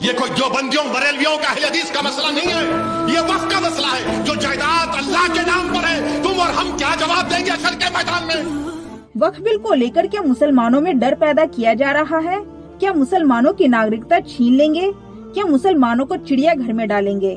یہ کوئی دیوبندیوں بریلویوں کا اہل حدیث کا مسئلہ نہیں ہے، یہ وقت کا مسئلہ ہے۔ جو جائیداد اللہ کے نام پر ہے، تم اور ہم کیا جواب دیں گے حشر کے میدان میں؟ وقف بل کو لے کر کیا مسلمانوں میں ڈر پیدا کیا جا رہا ہے؟ کیا مسلمانوں کی ناگرکتا چھین لیں گے؟ کیا مسلمانوں کو چڑیا گھر میں ڈالیں گے؟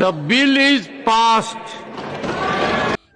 The bill is passed.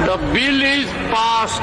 The bill is passed.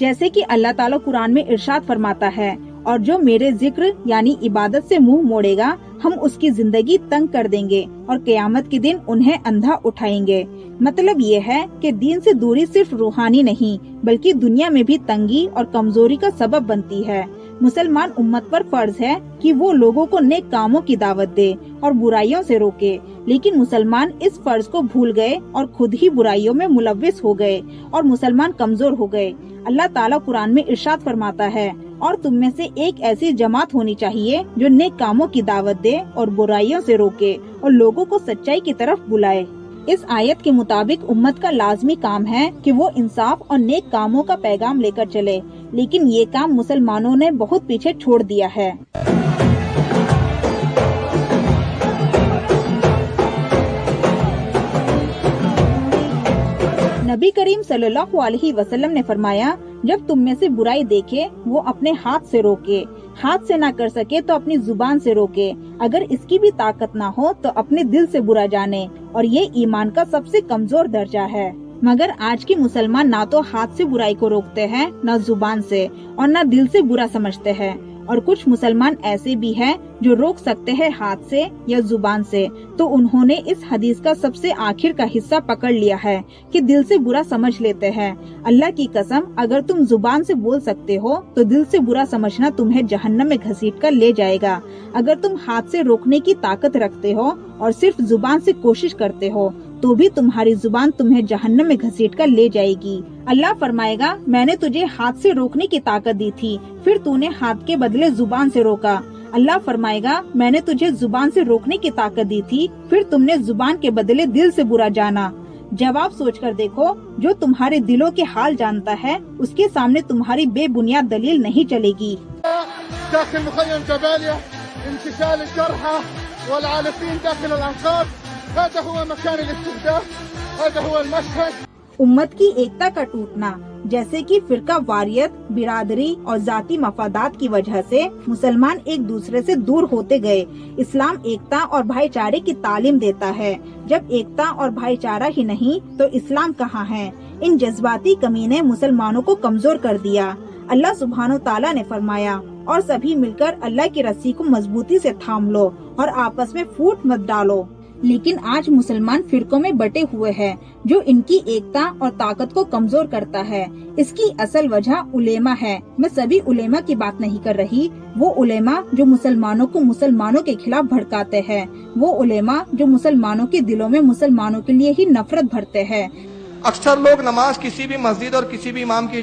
جیسے کہ اللہ تعالیٰ قرآن میں ارشاد فرماتا ہے، اور جو میرے ذکر یعنی عبادت سے منہ موڑے گا ہم اس کی زندگی تنگ کر دیں گے اور قیامت کے دن انہیں اندھا اٹھائیں گے۔ مطلب یہ ہے کہ دین سے دوری صرف روحانی نہیں بلکہ دنیا میں بھی تنگی اور کمزوری کا سبب بنتی ہے۔ مسلمان امت پر فرض ہے کہ وہ لوگوں کو نیک کاموں کی دعوت دے اور برائیوں سے روکے، لیکن مسلمان اس فرض کو بھول گئے اور خود ہی برائیوں میں ملوث ہو گئے اور مسلمان کمزور ہو گئے۔ اللہ تعالیٰ قرآن میں ارشاد فرماتا ہے، اور تم میں سے ایک ایسی جماعت ہونی چاہیے جو نیک کاموں کی دعوت دے اور برائیوں سے روکے اور لوگوں کو سچائی کی طرف بلائے۔ اس آیت کے مطابق امت کا لازمی کام ہے کہ وہ انصاف اور نیک کاموں کا پیغام لے کر چلے، لیکن یہ کام مسلمانوں نے بہت پیچھے چھوڑ دیا ہے۔ نبی کریم صلی اللہ علیہ وسلم نے فرمایا، جب تم میں سے برائی دیکھے وہ اپنے ہاتھ سے روکے، ہاتھ سے نہ کر سکے تو اپنی زبان سے روکے، اگر اس کی بھی طاقت نہ ہو تو اپنے دل سے برا جانے، اور یہ ایمان کا سب سے کمزور درجہ ہے۔ مگر آج کے مسلمان نہ تو ہاتھ سے برائی کو روکتے ہیں، نہ زبان سے، اور نہ دل سے برا سمجھتے ہیں، اور کچھ مسلمان ایسے بھی ہیں جو روک سکتے ہیں ہاتھ سے یا زبان سے، تو انہوں نے اس حدیث کا سب سے آخر کا حصہ پکڑ لیا ہے کہ دل سے برا سمجھ لیتے ہیں۔ اللہ کی قسم، اگر تم زبان سے بول سکتے ہو تو دل سے برا سمجھنا تمہیں جہنم میں گھسیٹ کر لے جائے گا۔ اگر تم ہاتھ سے روکنے کی طاقت رکھتے ہو اور صرف زبان سے کوشش کرتے ہو تو بھی تمہاری زبان تمہیں جہنم میں گھسیٹ کر لے جائے گی۔ اللہ فرمائے گا، میں نے تجھے ہاتھ سے روکنے کی طاقت دی تھی، پھر تو نے ہاتھ کے بدلے زبان سے روکا۔ اللہ فرمائے گا، میں نے تجھے زبان سے روکنے کی طاقت دی تھی، پھر تم نے زبان کے بدلے دل سے برا جانا۔ جواب سوچ کر دیکھو، جو تمہارے دلوں کے حال جانتا ہے اس کے سامنے تمہاری بے بنیاد دلیل نہیں چلے گی۔ داخل مخيم جباليا انتشال الجرحى والعالقين داخل الأنقاض، هذا هو مكان الاستهداف، هذا هو المشهد۔ امت کی ایکتا کا ٹوٹنا، جیسے کہ فرقہ واریت، برادری اور ذاتی مفادات کی وجہ سے مسلمان ایک دوسرے سے دور ہوتے گئے۔ اسلام ایکتا اور بھائی چارے کی تعلیم دیتا ہے، جب ایکتا اور بھائی چارہ ہی نہیں تو اسلام کہاں ہے؟ ان جذباتی کمی نے مسلمانوں کو کمزور کر دیا۔ اللہ سبحانہ تعالیٰ نے فرمایا، اور سبھی مل کر اللہ کی رسی کو مضبوطی سے تھام لو اور آپس میں پھوٹ مت ڈالو۔ لیکن آج مسلمان فرقوں میں بٹے ہوئے ہیں، جو ان کی ایکتا اور طاقت کو کمزور کرتا ہے۔ اس کی اصل وجہ علماء ہے۔ میں سبھی علماء کی بات نہیں کر رہی، وہ علماء جو مسلمانوں کو مسلمانوں کے خلاف بھڑکاتے ہیں، وہ علماء جو مسلمانوں کے دلوں میں مسلمانوں کے لیے ہی نفرت بھرتے ہیں۔ اکثر لوگ نماز کسی بھی مسجد اور کسی بھی امام کے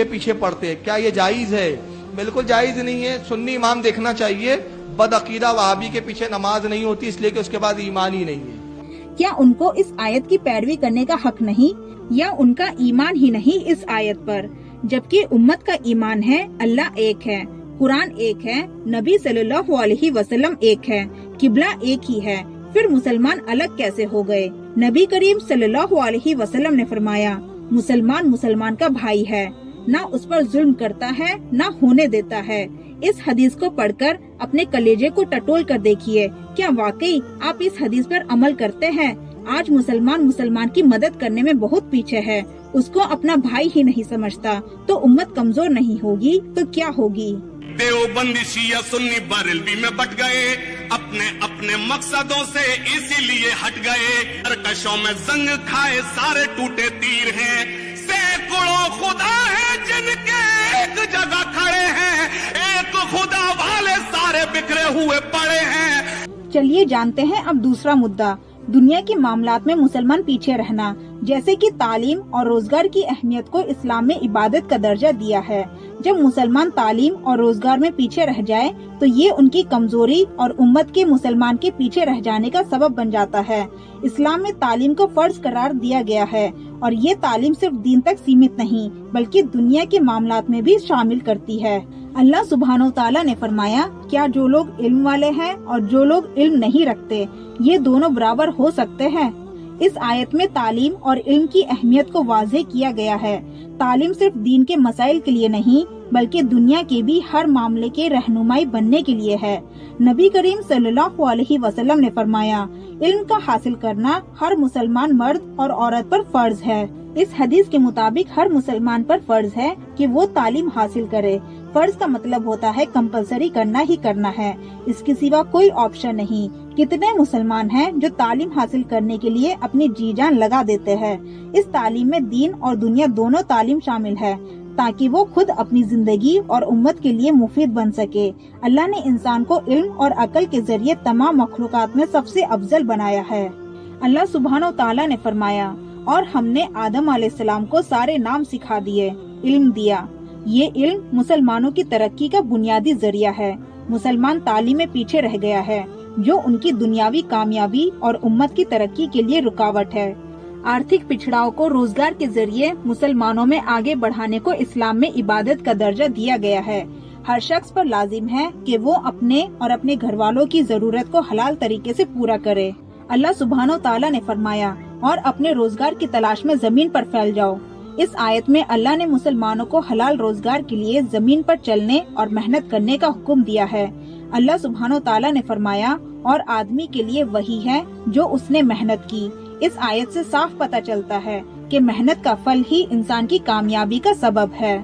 پیچھے پڑھتے ہیں، کیا یہ جائز ہے؟ بالکل جائز نہیں ہے۔ سنی امام دیکھنا چاہیے، بد عقیدہ وہابی کے پیچھے نماز نہیں ہوتی، اس لیے کہ اس کے بعد ایمان ہی نہیں ہے۔ کیا ان کو اس آیت کی پیروی کرنے کا حق نہیں، یا ان کا ایمان ہی نہیں اس آیت پر؟ جبکہ امت کا ایمان ہے اللہ ایک ہے، قرآن ایک ہے، نبی صلی اللہ علیہ وسلم ایک ہے، قبلہ ایک ہی ہے، پھر مسلمان الگ کیسے ہو گئے؟ نبی کریم صلی اللہ علیہ وسلم نے فرمایا، مسلمان مسلمان کا بھائی ہے، نہ اس پر ظلم کرتا ہے نہ ہونے دیتا ہے۔ اس حدیث کو پڑھ کر اپنے کلیجے کو ٹٹول کر دیکھیے، کیا واقعی آپ اس حدیث پر عمل کرتے ہیں؟ آج مسلمان کی مدد کرنے میں بہت پیچھے ہے، اس کو اپنا بھائی ہی نہیں سمجھتا، تو امت کمزور نہیں ہوگی تو کیا ہوگی؟ دیوبندی شیعہ سنی بریلوی میں بٹ گئے، اپنے مقصدوں سے اسی لیے ہٹ گئے، ترکشوں میں زنگ کھائے سارے ٹوٹے تیر ہیں، سینکڑوں خدا ہیں جن کے ایک جگہ کھڑے ہیں، ایک خدا والے سارے بکھرے ہوئے پڑے ہیں۔ چلیے جانتے ہیں اب دوسرا مدعا، دنیا کے معاملات میں مسلمان پیچھے رہنا، جیسے کہ تعلیم اور روزگار کی اہمیت کو اسلام میں عبادت کا درجہ دیا ہے۔ جب مسلمان تعلیم اور روزگار میں پیچھے رہ جائے تو یہ ان کی کمزوری اور امت کے مسلمان کے پیچھے رہ جانے کا سبب بن جاتا ہے۔ اسلام میں تعلیم کو فرض قرار دیا گیا ہے، اور یہ تعلیم صرف دین تک سیمت نہیں بلکہ دنیا کے معاملات میں بھی شامل کرتی ہے۔ اللہ سبحانہ و تعالیٰ نے فرمایا، کیا جو لوگ علم والے ہیں اور جو لوگ علم نہیں رکھتے یہ دونوں برابر ہو سکتے ہیں؟ اس آیت میں تعلیم اور علم کی اہمیت کو واضح کیا گیا ہے۔ تعلیم صرف دین کے مسائل کے لیے نہیں بلکہ دنیا کے بھی ہر معاملے کے رہنمائی بننے کے لیے ہے۔ نبی کریم صلی اللہ علیہ وسلم نے فرمایا، علم کا حاصل کرنا ہر مسلمان مرد اور عورت پر فرض ہے۔ اس حدیث کے مطابق ہر مسلمان پر فرض ہے کہ وہ تعلیم حاصل کرے۔ فرض کا مطلب ہوتا ہے کمپلسری کرنا ہی کرنا ہے، اس کے سوا کوئی آپشن نہیں۔ کتنے مسلمان ہیں جو تعلیم حاصل کرنے کے لیے اپنی جی جان لگا دیتے ہیں۔ اس تعلیم میں دین اور دنیا دونوں تعلیم شامل ہے تاکہ وہ خود اپنی زندگی اور امت کے لیے مفید بن سکے۔ اللہ نے انسان کو علم اور عقل کے ذریعے تمام مخلوقات میں سب سے افضل بنایا ہے۔ اللہ سبحانہ و تعالیٰ نے فرمایا، اور ہم نے آدم علیہ السلام کو سارے نام سکھا دیے، علم دیا۔ یہ علم مسلمانوں کی ترقی کا بنیادی ذریعہ ہے۔ مسلمان تعلیم میں پیچھے رہ گیا ہے، جو ان کی دنیاوی کامیابی اور امت کی ترقی کے لیے رکاوٹ ہے۔ آرتھک پچھڑاؤ کو روزگار کے ذریعے مسلمانوں میں آگے بڑھانے کو اسلام میں عبادت کا درجہ دیا گیا ہے۔ ہر شخص پر لازم ہے کہ وہ اپنے اور اپنے گھر والوں کی ضرورت کو حلال طریقے سے پورا کرے۔ اللہ سبحانہ و تعالیٰ نے فرمایا، اور اپنے روزگار کی تلاش میں زمین پر پھیل جاؤ۔ اس آیت میں اللہ نے مسلمانوں کو حلال روزگار کے لیے زمین پر چلنے اور محنت کرنے کا حکم دیا ہے۔ اللہ سبحانہ و تعالیٰ نے فرمایا، اور آدمی کے لیے وہی ہے جو اس نے محنت کی۔ اس آیت سے صاف پتہ چلتا ہے کہ محنت کا پھل ہی انسان کی کامیابی کا سبب ہے،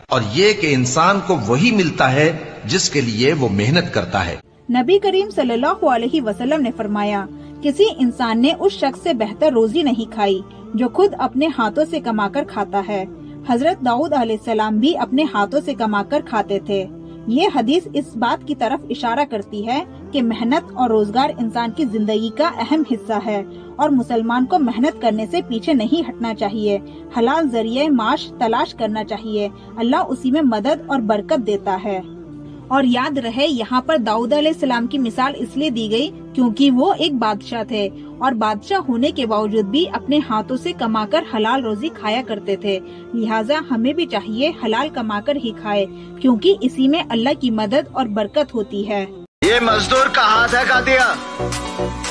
اور یہ کہ انسان کو وہی ملتا ہے جس کے لیے وہ محنت کرتا ہے۔ نبی کریم صلی اللہ علیہ وسلم نے فرمایا، کسی انسان نے اس شخص سے بہتر روزی نہیں کھائی جو خود اپنے ہاتھوں سے کما کر کھاتا ہے۔ حضرت داؤد علیہ السلام بھی اپنے ہاتھوں سے کما کر کھاتے تھے۔ یہ حدیث اس بات کی طرف اشارہ کرتی ہے کہ محنت اور روزگار انسان کی زندگی کا اہم حصہ ہے، اور مسلمان کو محنت کرنے سے پیچھے نہیں ہٹنا چاہیے۔ حلال ذریعے معاش تلاش کرنا چاہیے، اللہ اسی میں مدد اور برکت دیتا ہے۔ اور یاد رہے، یہاں پر داؤد علیہ السلام کی مثال اس لیے دی گئی کیونکہ وہ ایک بادشاہ تھے، اور بادشاہ ہونے کے باوجود بھی اپنے ہاتھوں سے کما کر حلال روزی کھایا کرتے تھے۔ لہٰذا ہمیں بھی چاہیے حلال کما کر ہی کھائے، کیونکہ اسی میں اللہ کی مدد اور برکت ہوتی ہے۔ یہ مزدور کا ہاتھ ہے کاتیا،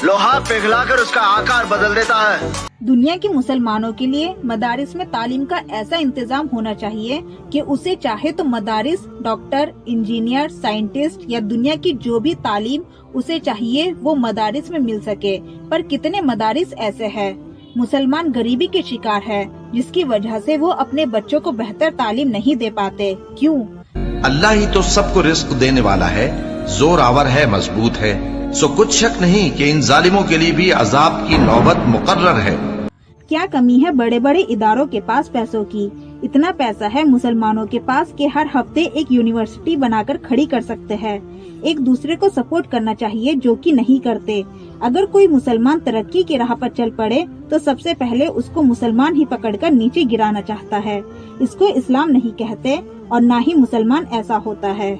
لوہا پگھلا کر اس کا آکار بدل دیتا ہے۔ دنیا کے مسلمانوں کے لیے مدارس میں تعلیم کا ایسا انتظام ہونا چاہیے کہ اسے چاہے تو مدارس ڈاکٹر، انجینئر، سائنٹسٹ یا دنیا کی جو بھی تعلیم اسے چاہیے وہ مدارس میں مل سکے، پر کتنے مدارس ایسے ہیں؟ مسلمان غریبی کے شکار ہے، جس کی وجہ سے وہ اپنے بچوں کو بہتر تعلیم نہیں دے پاتے۔ کیوں؟ اللہ ہی تو سب کو رزق دینے والا ہے، زور آور ہے، مضبوط ہے، سو کچھ شک نہیں کہ ان ظالموں کے لیے بھی عذاب کی نوبت مقرر ہے۔ کیا کمی ہے بڑے بڑے اداروں کے پاس پیسوں کی؟ اتنا پیسہ ہے مسلمانوں کے پاس کہ ہر ہفتے ایک یونیورسٹی بنا کر کھڑی کر سکتے ہیں۔ ایک دوسرے کو سپورٹ کرنا چاہیے، جو کہ نہیں کرتے۔ اگر کوئی مسلمان ترقی کی راہ پر چل پڑے تو سب سے پہلے اس کو مسلمان ہی پکڑ کر نیچے گرانا چاہتا ہے۔ اس کو اسلام نہیں کہتے، اور نہ ہی مسلمان ایسا ہوتا ہے۔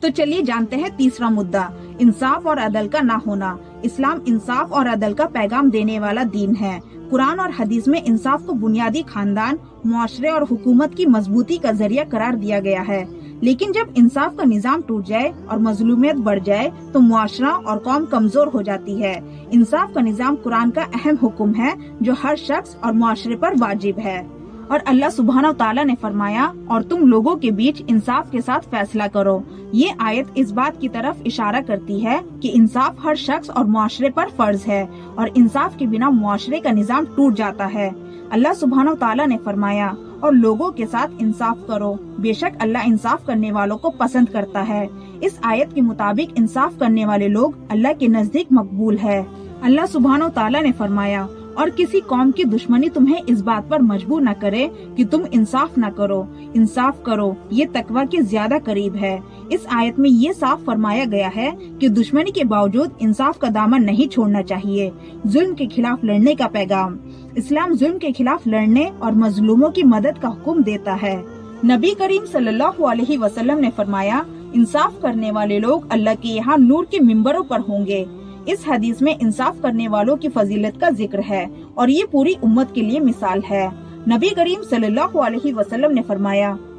تو چلیے جانتے ہیں تیسرا مدعا، انصاف اور عدل کا نہ ہونا۔ اسلام انصاف اور عدل کا پیغام دینے والا دین ہے۔ قرآن اور حدیث میں انصاف کو بنیادی خاندان، معاشرے اور حکومت کی مضبوطی کا ذریعہ قرار دیا گیا ہے۔ لیکن جب انصاف کا نظام ٹوٹ جائے اور مظلومیت بڑھ جائے تو معاشرہ اور قوم کمزور ہو جاتی ہے۔ انصاف کا نظام قرآن کا اہم حکم ہے جو ہر شخص اور معاشرے پر واجب ہے۔ اور اللہ سبحانہ و تعالیٰ نے فرمایا، اور تم لوگوں کے بیچ انصاف کے ساتھ فیصلہ کرو۔ یہ آیت اس بات کی طرف اشارہ کرتی ہے کہ انصاف ہر شخص اور معاشرے پر فرض ہے، اور انصاف کے بنا معاشرے کا نظام ٹوٹ جاتا ہے۔ اللہ سبحانہ و تعالیٰ نے فرمایا، اور لوگوں کے ساتھ انصاف کرو، بے شک اللہ انصاف کرنے والوں کو پسند کرتا ہے۔ اس آیت کے مطابق انصاف کرنے والے لوگ اللہ کے نزدیک مقبول ہے۔ اللہ سبحانہ و تعالیٰ نے فرمایا، اور کسی قوم کی دشمنی تمہیں اس بات پر مجبور نہ کرے کہ تم انصاف نہ کرو، انصاف کرو، یہ تقوی کے زیادہ قریب ہے۔ اس آیت میں یہ صاف فرمایا گیا ہے کہ دشمنی کے باوجود انصاف کا دامن نہیں چھوڑنا چاہیے۔ ظلم کے خلاف لڑنے کا پیغام، اسلام ظلم کے خلاف لڑنے اور مظلوموں کی مدد کا حکم دیتا ہے۔ نبی کریم صلی اللہ علیہ وسلم نے فرمایا، انصاف کرنے والے لوگ اللہ کے یہاں نور کے ممبروں پر ہوں گے۔ اس حدیث میں انصاف کرنے والوں کی فضیلت کا ذکر ہے، اور یہ پوری امت کے لیے مثال ہے۔ نبی کریم صلی اللہ علیہ وسلم نے فرمایا،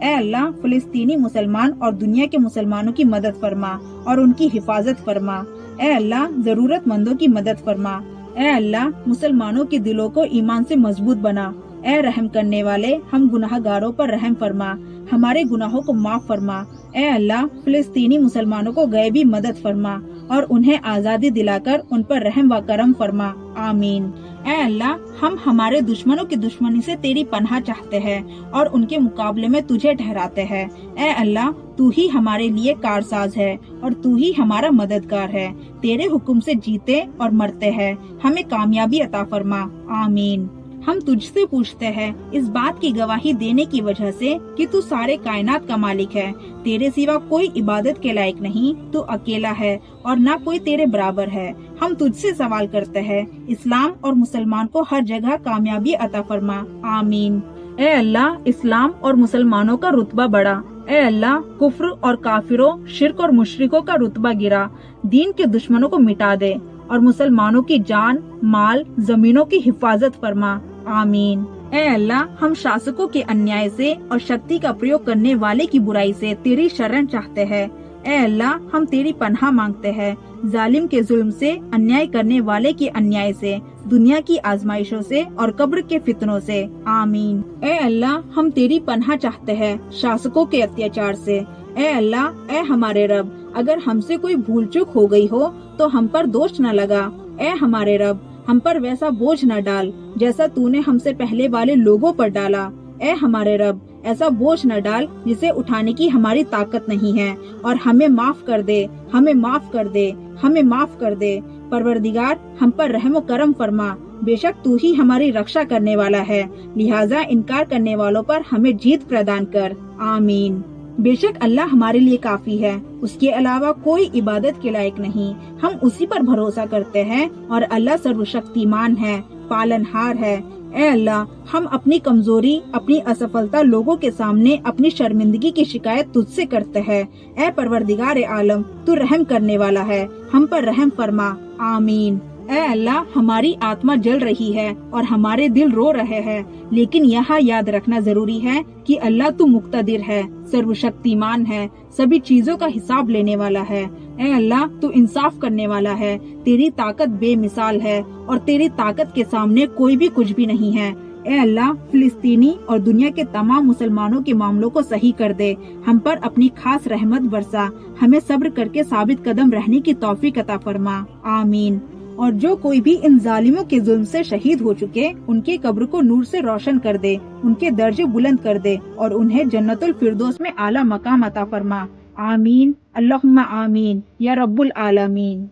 اے اللہ فلسطینی مسلمان اور دنیا کے مسلمانوں کی مدد فرما اور ان کی حفاظت فرما۔ اے اللہ ضرورت مندوں کی مدد فرما۔ اے اللہ مسلمانوں کے دلوں کو ایمان سے مضبوط بنا۔ اے رحم کرنے والے ہم گناہ گاروں پر رحم فرما، ہمارے گناہوں کو معاف فرما۔ اے اللہ فلسطینی مسلمانوں کو غیبی مدد فرما اور انہیں آزادی دلا کر ان پر رحم و کرم فرما، آمین۔ اے اللہ ہم ہمارے دشمنوں کی دشمنی سے تیری پناہ چاہتے ہیں اور ان کے مقابلے میں تجھے ٹھہراتے ہیں۔ اے اللہ تو ہی ہمارے لیے کارساز ہے اور تو ہی ہمارا مددگار ہے، تیرے حکم سے جیتے اور مرتے ہیں، ہمیں کامیابی عطا فرما، آمین۔ ہم تجھ سے پوچھتے ہیں اس بات کی گواہی دینے کی وجہ سے کہ تو سارے کائنات کا مالک ہے، تیرے سوا کوئی عبادت کے لائق نہیں، تو اکیلا ہے اور نہ کوئی تیرے برابر ہے۔ ہم تجھ سے سوال کرتے ہیں اسلام اور مسلمان کو ہر جگہ کامیابی عطا فرما، آمین۔ اے اللہ اسلام اور مسلمانوں کا رتبہ بڑھا، اے اللہ کفر اور کافروں، شرک اور مشرکوں کا رتبہ گرا، دین کے دشمنوں کو مٹا دے اور مسلمانوں کی جان، مال، زمینوں کی حفاظت فرما، آمین۔ اے اللہ ہم شاسکوں کے انیائے سے اور شکتی کا پریوگ کرنے والے کی برائی سے تیری شرن چاہتے ہیں۔ اے اللہ ہم تیری پناہ مانگتے ہیں ظالم کے ظلم سے، انیائے کرنے والے کی انیائے سے، دنیا کی آزمائشوں سے اور قبر کے فتنوں سے، آمین۔ اے اللہ ہم تیری پناہ چاہتے ہیں شاسکوں کے اتیاچار سے۔ اے اللہ اے ہمارے رب اگر ہم سے کوئی بھول چوک ہو گئی ہو تو ہم پر دوش نہ لگا۔ اے ہمارے رب ہم پر ویسا بوجھ نہ ڈال جیسا تو نے ہم سے پہلے والے لوگوں پر ڈالا۔ اے ہمارے رب ایسا بوجھ نہ ڈال جسے اٹھانے کی ہماری طاقت نہیں ہے، اور ہمیں معاف کر دے، ہمیں معاف کر دے، ہمیں معاف کر دے۔ پروردگار ہم پر رحم و کرم فرما، بے شک تو ہی ہماری رکشا کرنے والا ہے، لہٰذا انکار کرنے والوں پر ہمیں جیت پردان کر، آمین۔ بے شک اللہ ہمارے لیے کافی ہے، اس کے علاوہ کوئی عبادت کے لائق نہیں، ہم اسی پر بھروسہ کرتے ہیں اور اللہ سروشکتیمان ہے، پالنہار ہے۔ اے اللہ ہم اپنی کمزوری، اپنی اسفلتا لوگوں کے سامنے اپنی شرمندگی کی شکایت تجھ سے کرتے ہیں۔ اے پروردگار عالم تو رحم کرنے والا ہے، ہم پر رحم فرما، آمین۔ اے اللہ ہماری آتما جل رہی ہے اور ہمارے دل رو رہے ہیں، لیکن یہاں یاد رکھنا ضروری ہے کہ اللہ تو مقتدر ہے، سروشکتیمان ہے، سبھی چیزوں کا حساب لینے والا ہے۔ اے اللہ تو انصاف کرنے والا ہے، تیری طاقت بے مثال ہے اور تیری طاقت کے سامنے کوئی بھی کچھ بھی نہیں ہے۔ اے اللہ فلسطینی اور دنیا کے تمام مسلمانوں کے معاملوں کو صحیح کر دے، ہم پر اپنی خاص رحمت برسا، ہمیں صبر کر کے ثابت قدم رہنے کی توفیق عطا فرما، آمین۔ اور جو کوئی بھی ان ظالموں کے ظلم سے شہید ہو چکے ان کے قبر کو نور سے روشن کر دے، ان کے درجے بلند کر دے اور انہیں جنت الفردوس میں اعلیٰ مقام عطا فرما، آمین، اللہم آمین یا رب العالمین۔